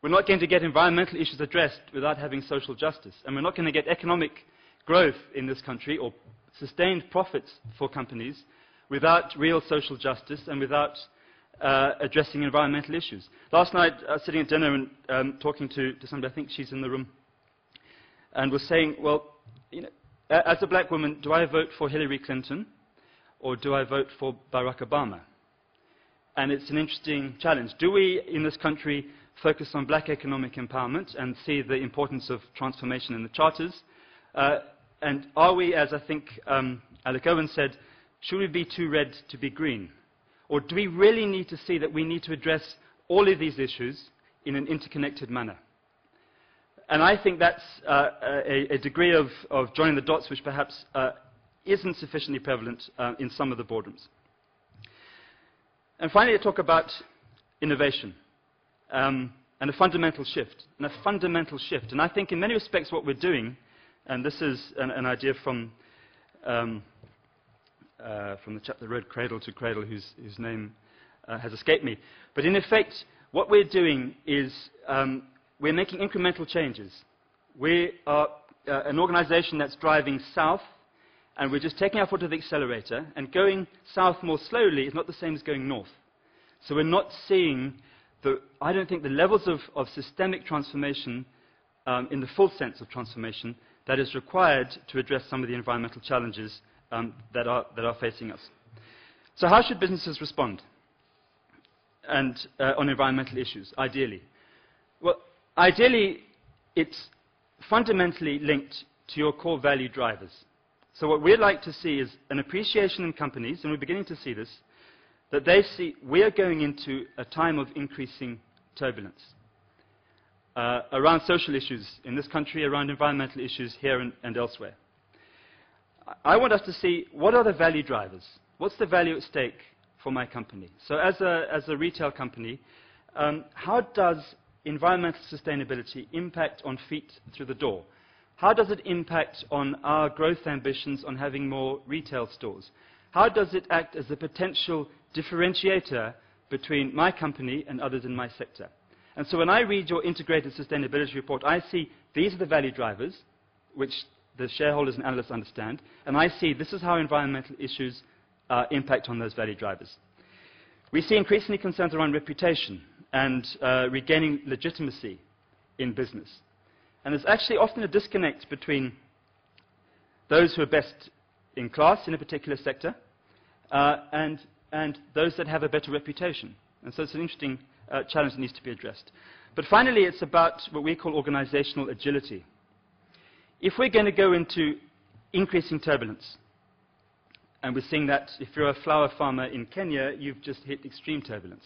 We're not going to get environmental issues addressed without having social justice. And we're not going to get economic growth in this country or sustained profits for companies without real social justice and without addressing environmental issues. Last night, I was sitting at dinner and talking to somebody, I think she's in the room, and was saying, well, you know, as a black woman, do I vote for Hillary Clinton or do I vote for Barack Obama? And it's an interesting challenge. Do we, in this country, focus on black economic empowerment and see the importance of transformation in the charters? And are we, as I think Alec Owen said, should we be too red to be green? Or do we really need to see that we need to address all of these issues in an interconnected manner? And I think that's a degree of joining the dots which perhaps isn't sufficiently prevalent in some of the boardrooms. And finally, I talk about innovation and a fundamental shift. And I think in many respects what we're doing, and this is an idea from the chap that wrote Cradle to Cradle, whose name has escaped me. But in effect, what we're doing is we're making incremental changes. We are an organization that's driving south, and we're just taking our foot off the accelerator, and going south more slowly is not the same as going north. So we're not seeing, I don't think, the levels of systemic transformation in the full sense of transformation that is required to address some of the environmental challenges that are facing us. So how should businesses respond on environmental issues, ideally? Well, ideally, it's fundamentally linked to your core value drivers. So what we'd like to see is an appreciation in companies, and we're beginning to see this, that they see we are going into a time of increasing turbulence around social issues in this country, around environmental issues here and elsewhere. I want us to see what are the value drivers. What's the value at stake for my company? So as a retail company, how does environmental sustainability impact on feet through the door? How does it impact on our growth ambitions on having more retail stores? How does it act as a potential differentiator between my company and others in my sector? And so when I read your integrated sustainability report, I see these are the value drivers, which the shareholders and analysts understand, and I see this is how environmental issues impact on those value drivers. We see increasingly concerns around reputation and regaining legitimacy in business. And there's actually often a disconnect between those who are best in class in a particular sector and those that have a better reputation. And so it's an interesting challenge that needs to be addressed. But finally, it's about what we call organizational agility. If we're going to go into increasing turbulence, and we're seeing that if you're a flower farmer in Kenya, you've just hit extreme turbulence.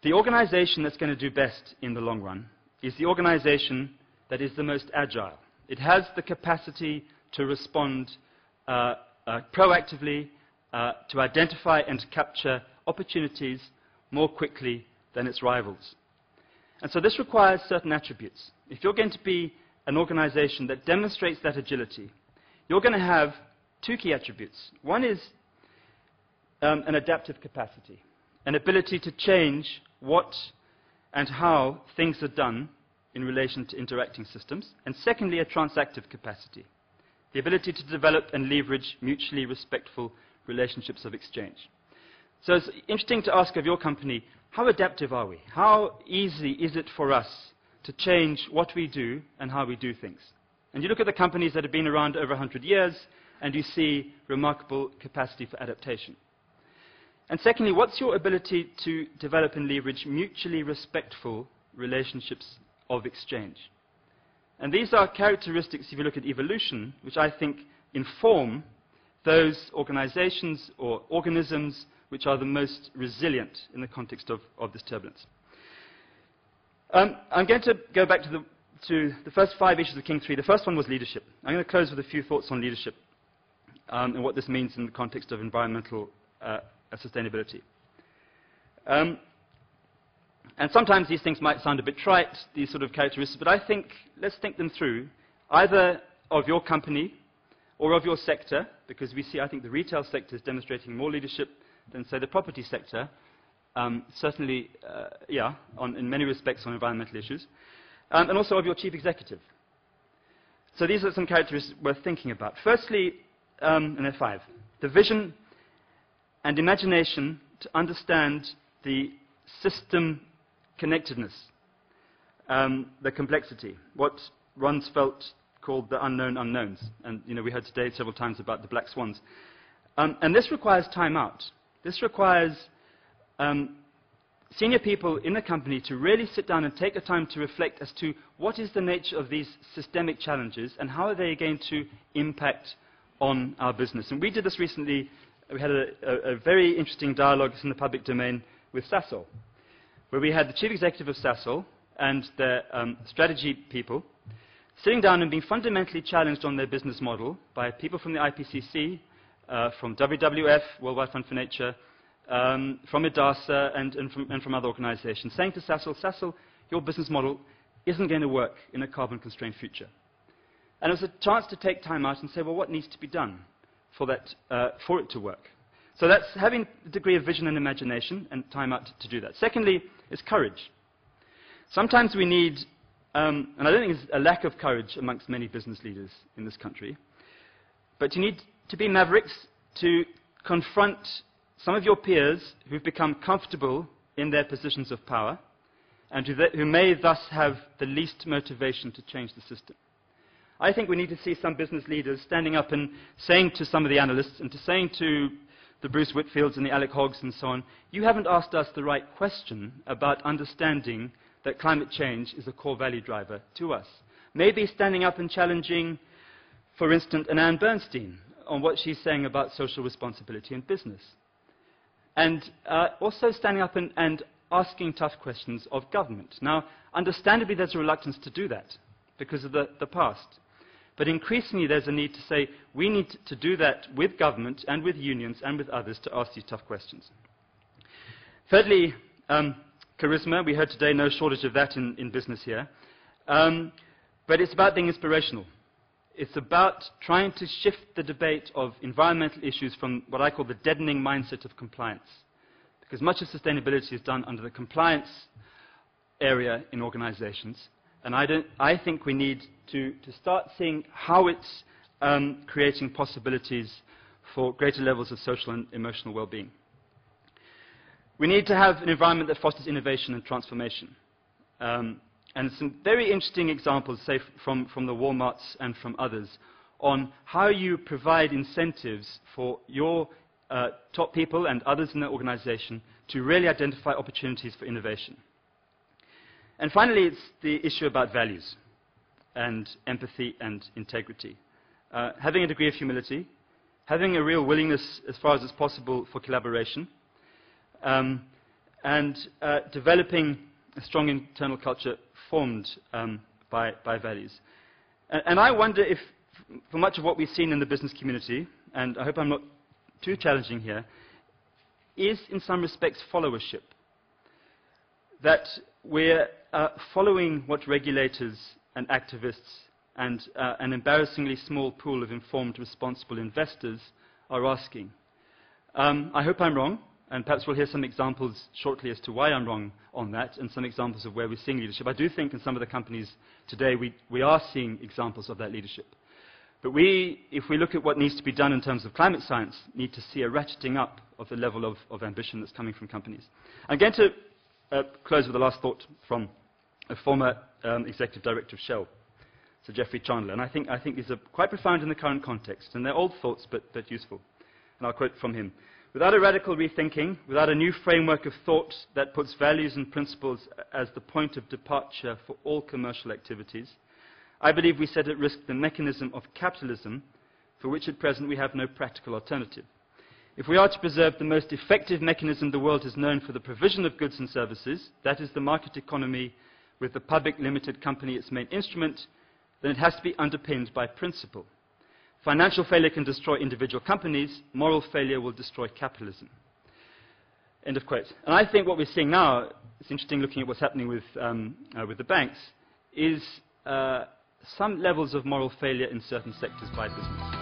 The organization that's going to do best in the long run is the organization that is the most agile. It has the capacity to respond proactively, to identify and capture opportunities more quickly than its rivals. And so this requires certain attributes. If you're going to be an organization that demonstrates that agility, you're going to have two key attributes. One is an adaptive capacity, an ability to change what and how things are done in relation to interacting systems. And secondly, a transactive capacity, the ability to develop and leverage mutually respectful relationships of exchange. So it's interesting to ask of your company, how adaptive are we? How easy is it for us to change what we do and how we do things? And you look at the companies that have been around over 100 years, and you see remarkable capacity for adaptation. And secondly, what's your ability to develop and leverage mutually respectful relationships of exchange? And these are characteristics, if you look at evolution, which I think inform those organizations or organisms which are the most resilient in the context of this turbulence. I'm going to go back to the first 5 issues of King 3. The first one was leadership. I'm going to close with a few thoughts on leadership and what this means in the context of environmental sustainability. And sometimes these things might sound a bit trite, these sort of characteristics, but I think, let's think them through, either of your company or of your sector, because we see, I think, the retail sector is demonstrating more leadership than, say, the property sector. certainly, in many respects on environmental issues, and also of your chief executive. So these are some characteristics worth thinking about. Firstly, and there are 5, the vision and imagination to understand the system connectedness, the complexity, what Rumsfeld called the unknown unknowns. And we heard today several times about the black swans. And this requires time out. This requires senior people in the company to really sit down and take the time to reflect as to what is the nature of these systemic challenges and how are they going to impact on our business. And we did this recently. We had a very interesting dialogue in the public domain with Sasol, where we had the chief executive of Sasol and their strategy people sitting down and being fundamentally challenged on their business model by people from the IPCC, from WWF, World Wide Fund for Nature, from IDASA and from other organizations, saying to Sasol, your business model isn't going to work in a carbon-constrained future. And it was a chance to take time out and say, well, what needs to be done for it to work? So that's having a degree of vision and imagination and time out to do that. Secondly, is courage. Sometimes we need, and I don't think there's a lack of courage amongst many business leaders in this country, but you need to be mavericks to confront some of your peers who've become comfortable in their positions of power and who may thus have the least motivation to change the system. I think we need to see some business leaders standing up and saying to some of the analysts and saying to the Bruce Whitfields and the Alec Hoggs and so on, you haven't asked us the right question about understanding that climate change is a core value driver to us. Maybe standing up and challenging, for instance, Anne Bernstein on what she's saying about social responsibility in business. And also standing up and asking tough questions of government. Now, understandably, there's a reluctance to do that because of the past. But increasingly, there's a need to say, we need to do that with government and with unions and with others to ask these tough questions. Thirdly, charisma. We heard today no shortage of that in business here. But it's about being inspirational. It's about trying to shift the debate of environmental issues from what I call the deadening mindset of compliance. Because much of sustainability is done under the compliance area in organizations. And I think we need to start seeing how it's creating possibilities for greater levels of social and emotional well-being. We need to have an environment that fosters innovation and transformation. And some very interesting examples, say, from the Walmarts and from others, on how you provide incentives for your top people and others in the organization to really identify opportunities for innovation. And finally, it's the issue about values and empathy and integrity. Having a degree of humility, having a real willingness, as far as it's possible, for collaboration, and developing a strong internal culture formed by values. And I wonder if, for much of what we've seen in the business community, and I hope I'm not too challenging here, is in some respects followership. That we're following what regulators and activists and an embarrassingly small pool of informed, responsible investors are asking. I hope I'm wrong. And perhaps we'll hear some examples shortly as to why I'm wrong on that, and some examples of where we're seeing leadership. I do think in some of the companies today we are seeing examples of that leadership. But if we look at what needs to be done in terms of climate science, need to see a ratcheting up of the level of ambition that's coming from companies. I'm going to close with the last thought from a former executive director of Shell, Sir Geoffrey Chandler. And I think these are quite profound in the current context, and they're old thoughts, but useful. And I'll quote from him. Without a radical rethinking, without a new framework of thought that puts values and principles as the point of departure for all commercial activities, I believe we set at risk the mechanism of capitalism for which at present we have no practical alternative. If we are to preserve the most effective mechanism the world has known for the provision of goods and services, that is the market economy with the public limited company its main instrument, then it has to be underpinned by principle. Financial failure can destroy individual companies. Moral failure will destroy capitalism. End of quote. And I think what we're seeing now, it's interesting looking at what's happening with the banks, is some levels of moral failure in certain sectors by business.